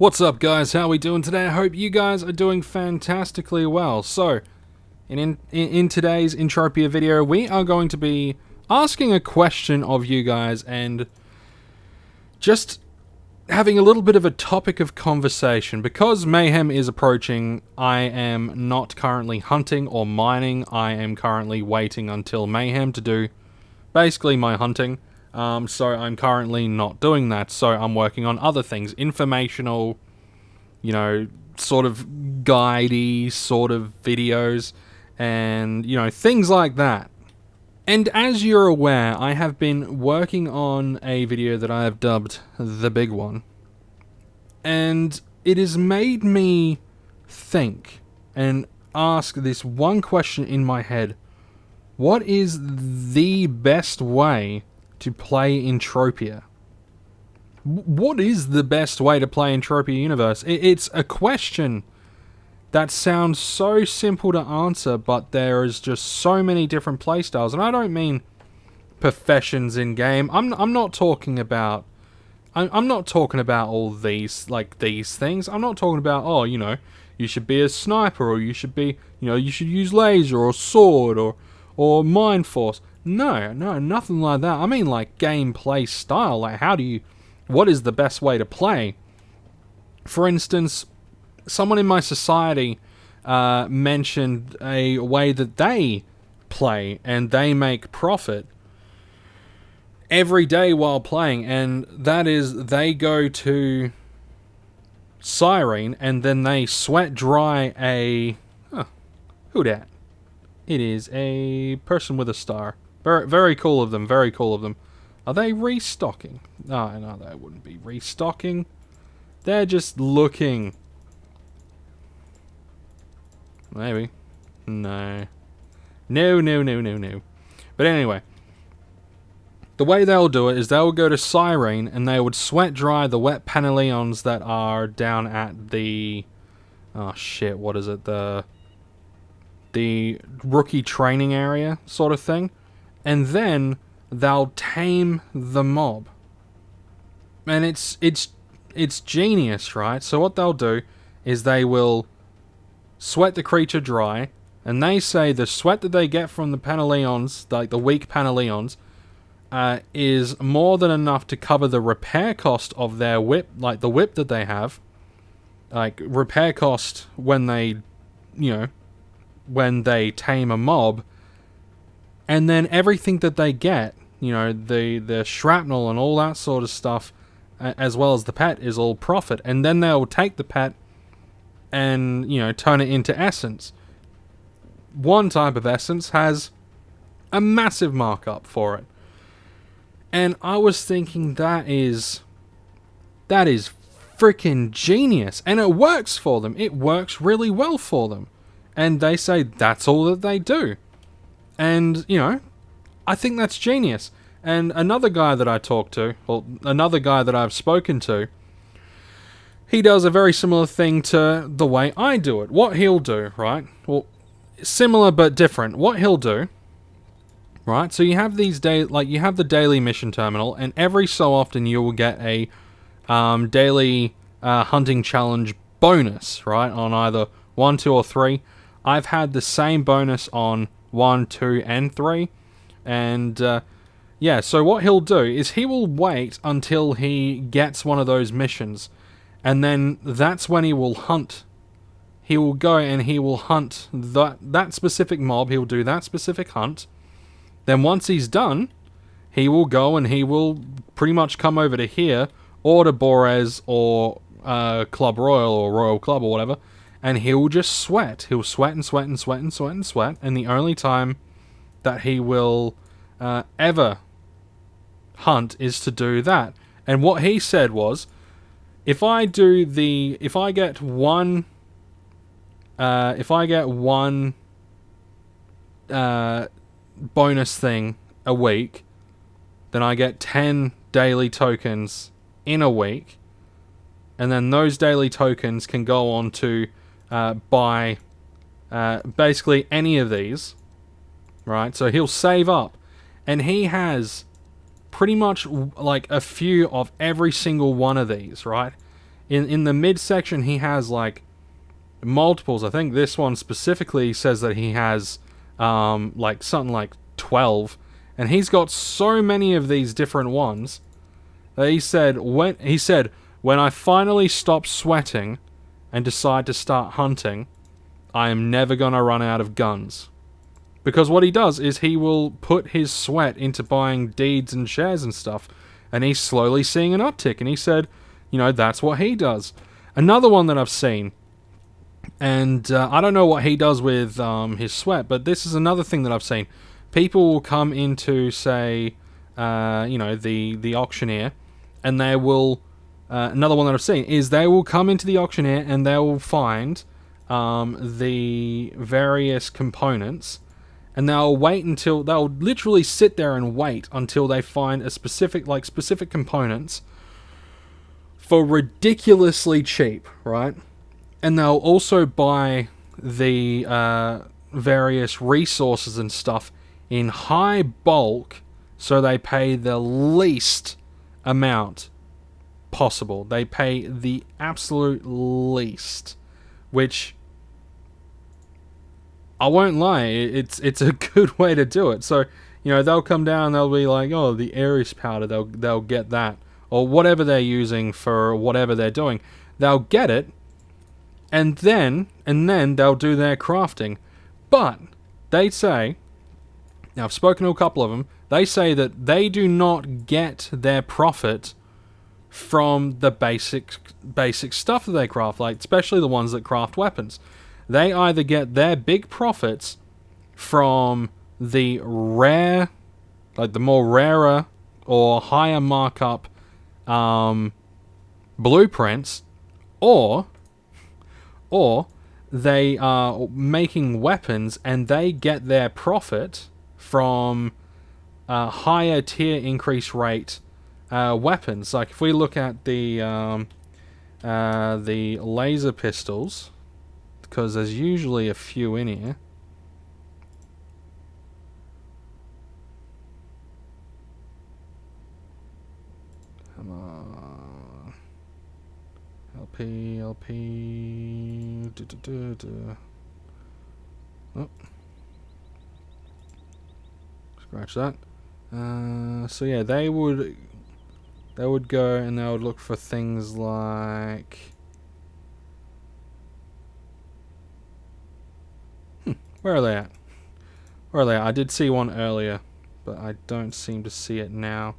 What's up, guys? How are we doing today? I hope you guys are doing fantastically well. So, in today's Entropia video, we are going to be asking a question of you guys and just having a little bit of a topic of conversation. Because Mayhem is approaching, I am not currently hunting or mining. I am currently waiting until Mayhem to do basically my hunting. So I'm currently not doing that, so I'm working on other things, informational, sort of guidey sort of videos, and, things like that. And as you're aware, I have been working on a video that I have dubbed The Big One. And it has made me think and ask this one question in my head. What is the best way to play Entropia? What is the best way to play Entropia Universe? It's a question that sounds so simple to answer, but there is just so many different playstyles. And I don't mean professions in game. I'm not talking about all these things. I'm not talking about, you should be a sniper, or you should be, you should use laser or sword or mind force. No, nothing like that. I mean, like, gameplay style. Like, what is the best way to play? For instance, someone in my society mentioned a way that they play and they make profit every day while playing, and that is they go to Siren and then they sweat dry who dat? It is a person with a star. Very, very cool of them. Very cool of them. Are they restocking? No, they wouldn't be restocking. They're just looking. Maybe. No. No. But anyway, the way they'll do it is they'll go to Siren and they would sweat dry the wet paneleons that are down at the... Oh shit, what is it? The rookie training area sort of thing. And then they'll tame the mob. And it's genius, right? So what they'll do is they will sweat the creature dry, and they say the sweat that they get from the paneleons, like the weak paneleons, is more than enough to cover the repair cost of their whip, like the whip that they have. Like, repair cost when they, when they tame a mob. And then everything that they get, the shrapnel and all that sort of stuff, as well as the pet, is all profit. And then they'll take the pet and, turn it into essence. One type of essence has a massive markup for it. And I was thinking that is freaking genius. And it works for them. It works really well for them. And they say that's all that they do. And, I think that's genius. And another guy that I talked to, or another guy that I've spoken to, he does a very similar thing to the way I do it. What he'll do, right? Well, similar but different. What he'll do, right? So you have these you have the daily mission terminal, and every so often you will get a daily hunting challenge bonus, right? On either 1, 2, or 3. I've had the same bonus on 1, 2, and 3. And, so what he'll do is he will wait until he gets one of those missions. And then that's when he will hunt. He will go and he will hunt that specific mob. He'll do that specific hunt. Then once he's done, he will go and he will pretty much come over to here, or to Borez, or Club Royal, or Royal Club, or whatever. And he'll just sweat. He'll sweat and sweat and sweat and sweat and sweat. And the only time that he will ever hunt is to do that. And what he said was, if I get one bonus thing a week, then I get 10 daily tokens in a week. And then those daily tokens can go on to buy basically any of these, right? So he'll save up, and he has pretty much like a few of every single one of these, right? In the midsection, he has like multiples. I think this one specifically says that he has like something like 12, and he's got so many of these different ones that he said when I finally stop sweating and decide to start hunting, I am never gonna run out of guns. Because what he does is he will put his sweat into buying deeds and shares and stuff, and he's slowly seeing an uptick. And he said, that's what he does. Another one that I've seen, and I don't know what he does with his sweat, but this is another thing that I've seen. People will come into, say, the auctioneer, and they will... another one that I've seen is they will come into the auctioneer and they will find the various components, and they'll literally sit there and wait until they find a specific components for ridiculously cheap, right? And they'll also buy the various resources and stuff in high bulk, so they pay the least amount possible. They pay the absolute least, which I won't lie, it's a good way to do it. So, they'll come down and they'll be like, oh, the Ares powder, they'll get that. Or whatever they're using for whatever they're doing. They'll get it, and then they'll do their crafting. But they say, now I've spoken to a couple of them, they say that they do not get their profit from the basic stuff that they craft, like especially the ones that craft weapons. They either get their big profits from the rare, like the more rarer or higher markup blueprints, or they are making weapons and they get their profit from higher tier increase rate weapons. Like if we look at the laser pistols, because there's usually a few in here. Come on. LP. Oh. Scratch that. So yeah, they would go and they would look for things like... Where are they at? I did see one earlier, but I don't seem to see it now.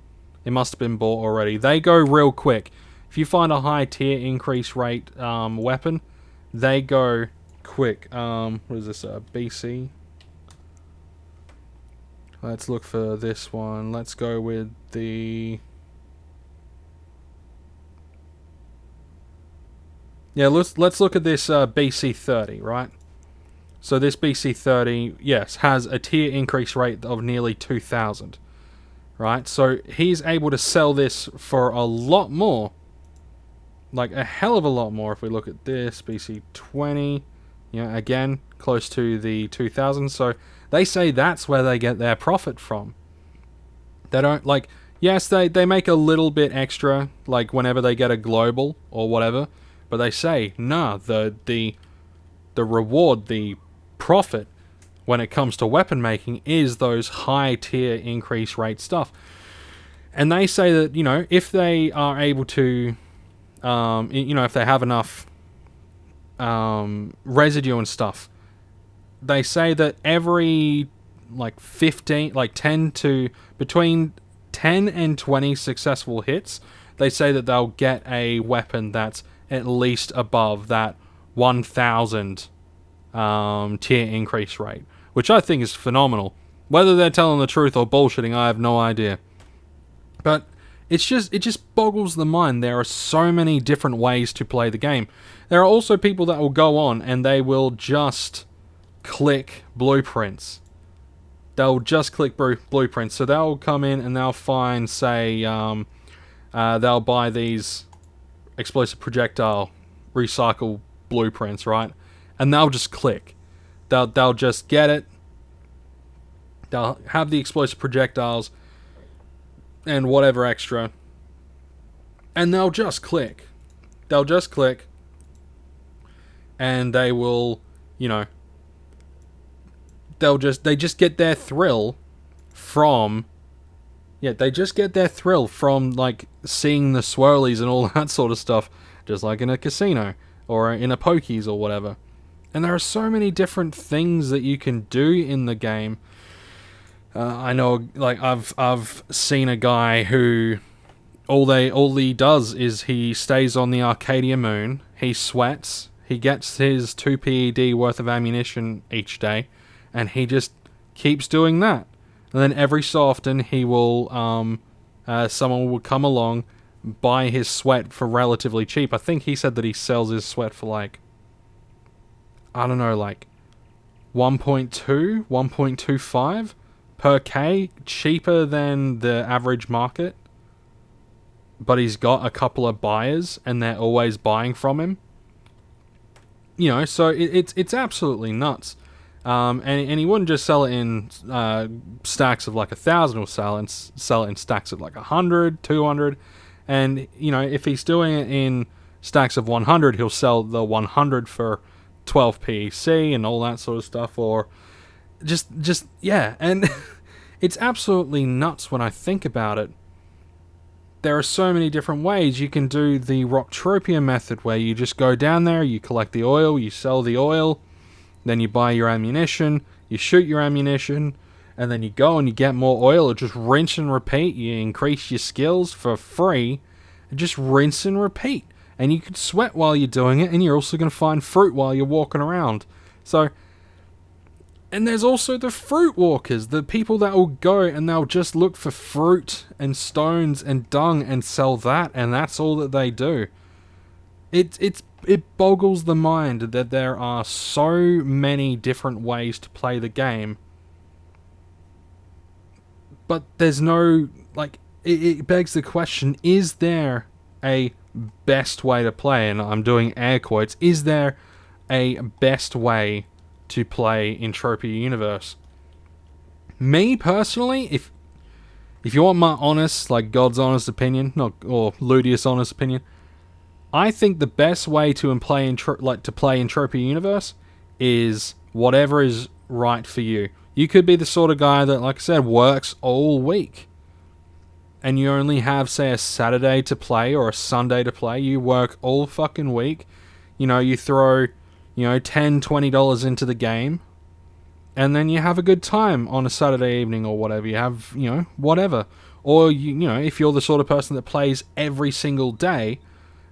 It must have been bought already. They go real quick. If you find a high tier increase rate weapon, they go quick. What is this? BC? Let's look for this one. Let's go with the... Yeah, let's look at this BC 30, right? So this BC 30, yes, has a tier increase rate of nearly 2,000, right? So he's able to sell this for a lot more, like a hell of a lot more. If we look at this BC 20, again close to the 2,000. So they say that's where they get their profit from. They don't like, yes, they make a little bit extra, like whenever they get a global or whatever, but they say nah, the reward, the profit when it comes to weapon making is those high tier increase rate stuff. And they say that, if they are able to, if they have enough residue and stuff, they say that every between 10 and 20 successful hits, they say that they'll get a weapon that's at least above that 1,000 tier increase rate, which I think is phenomenal. Whether they're telling the truth or bullshitting, I have no idea. But it just boggles the mind. There are so many different ways to play the game. There are also people that will go on and they will just click blueprints. They'll just click blueprints. So they'll come in and they'll find, say, they'll buy these explosive projectile recycle blueprints, right? And they'll just click. They'll just get it. They'll have the explosive projectiles and whatever extra, and they'll just click. They'll just click, and they will, you know, they just get their thrill from, they just get their thrill from, like, seeing the swirlies and all that sort of stuff, just like in a casino, or in a pokies or whatever. And there are so many different things that you can do in the game. I know, like, I've seen a guy who all he does is he stays on the Arcadia moon, he sweats, he gets his 2 PED worth of ammunition each day, and he just keeps doing that. And then every so often he will, someone will come along, buy his sweat for relatively cheap. I think he said that he sells his sweat for, like, I don't know, like 1.2, 1.25 per K, cheaper than the average market. But he's got a couple of buyers, and they're always buying from him. You know, so it's absolutely nuts. And he wouldn't just sell it in stacks of like 1,000. He'll sell it in stacks of like 100, 200. And, you know, if he's doing it in stacks of 100, he'll sell the 100 for 12 PEC and all that sort of stuff. Or just yeah. And it's absolutely nuts when I think about it. There are so many different ways. You can do the Entropia method, where you just go down there, you collect the oil, you sell the oil, then you buy your ammunition, you shoot your ammunition, and then you go and you get more oil, or just rinse and repeat. You increase your skills for free, and just rinse and repeat. And you can sweat while you're doing it, and you're also going to find fruit while you're walking around. So, and there's also the fruit walkers, the people that will go and they'll just look for fruit and stones and dung and sell that, and that's all that they do. It boggles the mind that there are so many different ways to play the game, but there's no, like, it begs the question, is there a best way to play? And I'm doing air quotes. Is there a best way to play Entropia Universe? Me personally, if you want my honest, like God's honest opinion, or Ludius' honest opinion, I think the best way to play Entropia Universe is whatever is right for you. You could be the sort of guy that, like I said, works all week, and you only have, say, a Saturday to play or a Sunday to play. You work all fucking week. You know, you throw, you know, $10, $20 into the game, and then you have a good time on a Saturday evening or whatever. You have, you know, whatever. Or, you know, if you're the sort of person that plays every single day,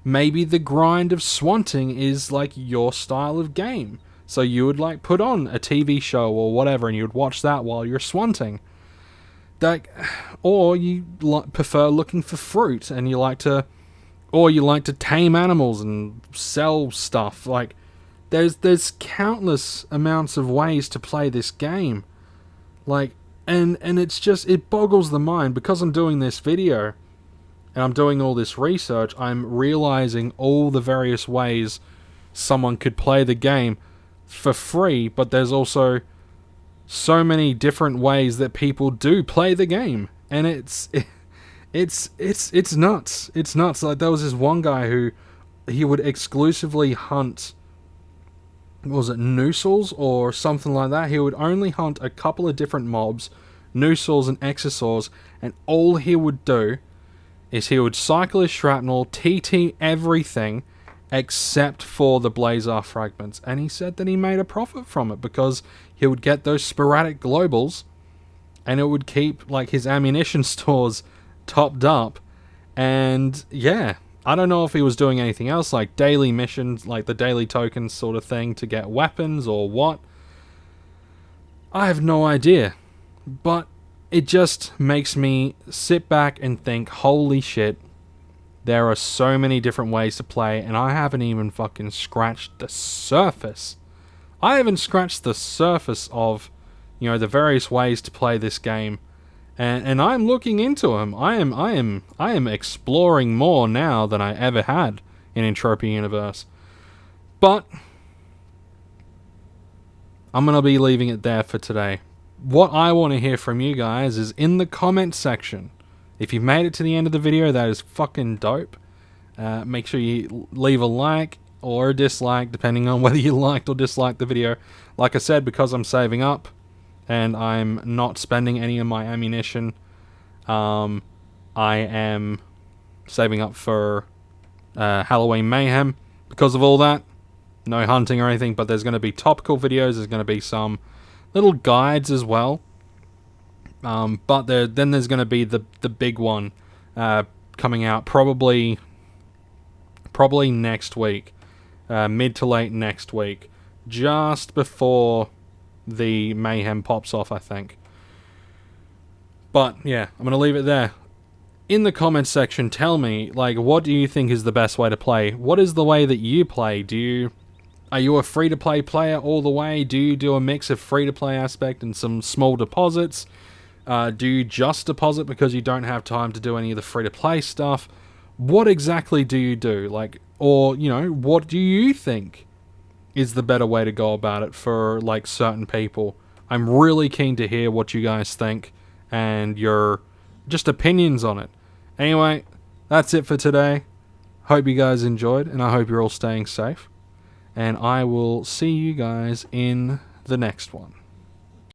maybe the grind of swanting is, like, your style of game. So you would, like, put on a TV show or whatever, and you would watch that while you're swanting. Like, or you prefer looking for fruit, and you like to tame animals and sell stuff. Like, there's countless amounts of ways to play this game. Like, and it's just, it boggles the mind. Because I'm doing this video and I'm doing all this research, I'm realizing all the various ways someone could play the game for free, but there's also so many different ways that people do play the game, and it's nuts. It's nuts. Like, there was this one guy who he would exclusively hunt, what was it, Noosels or something like that. He would only hunt a couple of different mobs, Noosels and Exosaurs, and all he would do is he would cycle his shrapnel, TT everything, except for the Blazar fragments. And he said that he made a profit from it, because he would get those sporadic globals, and it would keep, like, his ammunition stores topped up. And yeah, I don't know if he was doing anything else, like daily missions, like the daily tokens sort of thing to get weapons or what. I have no idea. But it just makes me sit back and think, holy shit, there are so many different ways to play, and I haven't even fucking scratched the surface. I haven't scratched the surface of, you know, the various ways to play this game, and I'm looking into them. I am exploring more now than I ever had in Entropia Universe. But I'm gonna be leaving it there for today. What I want to hear from you guys is in the comment section. If you've made it to the end of the video, that is fucking dope. Make sure you leave a like or a dislike, depending on whether you liked or disliked the video. Like I said, because I'm saving up and I'm not spending any of my ammunition, I am saving up for Halloween Mayhem. Because of all that, no hunting or anything, but there's going to be topical videos, there's going to be some little guides as well. But then there's going to be the big one coming out probably next week, mid to late next week, just before the Mayhem pops off, I think. But yeah, I'm going to leave it there. In the comments section, tell me, like, what do you think is the best way to play? What is the way that you play? Are you a free-to-play player all the way? Do you do a mix of free-to-play aspect and some small deposits? Do you just deposit because you don't have time to do any of the free-to-play stuff? What exactly do you do? Like, or, you know, what do you think is the better way to go about it for, like, certain people? I'm really keen to hear what you guys think and your just opinions on it. Anyway, that's it for today. Hope you guys enjoyed, and I hope you're all staying safe. And I will see you guys in the next one.